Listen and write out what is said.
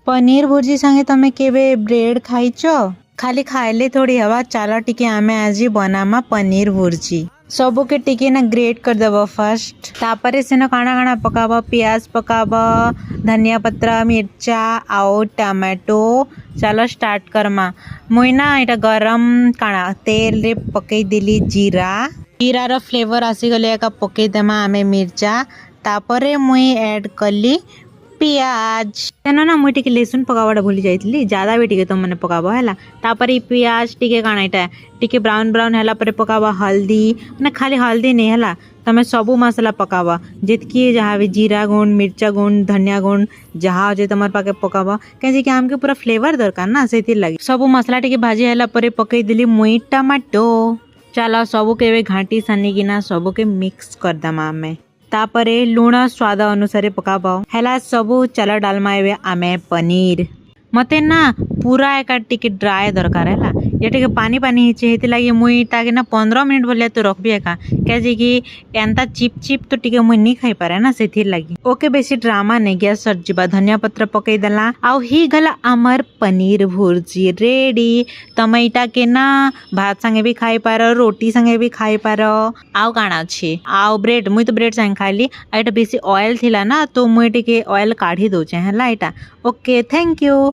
पनीर भुर्जी संगे तमे केबे ब्रेड खाइच? खाली खाइले थोड़ी हवा। चलो टिके आमे आज बनामा पनीर भुर्जी। सबू के टिके ना ग्रेट कर देबो फर्स्ट। तापरे सेना काना काना पकाबो, प्याज पकाबो, धनिया पत्र, मिर्चा आउ टमाटो। चलो स्टार्ट करमा। मुई ना इटा गरम काना तेल रे पकई दिली जीरा। जीरा रो फ्लेवर आसी गले का पकई देमा आमे मिर्चा। तापरे मुई ऐड कली पियाज। तेनो ना मुई टिके लहसुन पकावाटा भूली जाइतली, ज्यादा भी टिके तुम मने पकाबो हैला। तापरे पियाज टिके काना इटा टिके ब्राउन ब्राउन हैला परे पकाबो हल्दी, ना खाली हल्दी नहीं हैला, तमे सबू मसला पकाबो जितकी जहाँ भी जीरा गुंड, मिर्चा गुंड, धनिया गुंड जहाँ जे तमर पाके पकाबो कहे कि हमके पूरा फ्लेवर दरकार ना सेति लगी। सबू मसला टिके भाजी हैला परे पकई दिली मुई टमाटो। चलो सबू के घाटी सानी किना सबू के मिक्स कर दमा आमे। तापरे लुण स्वाद अनुसार पकाबो हैला सबू। चलो डालमा एबे आमे पनीर। मते ना पूरा एका टिके ड्राई दरकार हैला, ये टिके पानी पानी हिचे हेति लागी मुई ताके ना 15 मिनिट बोले तो रखबी एका कहे कि एंता चिप चिप तो टिके मुई नी खाई पारे ना सेति लागी। ओके बेसी ड्रामा नहीं, गैस सर जीवा। धनिया पत्र पकई देला आउ ही गला अमर पनीर भुर्जी रेडी। तमे इटा के ना भात संगे भी खाई पारो, रोटी संगे भी खाई पारो। आउ काना अछि आउ ब्रेड, मुई तो ब्रेड संगे खाइली। एटा बेसी ऑयल थिला ना तो मुई टिके ऑयल काढ़ी दोचे हैला इटा। Okay thank you.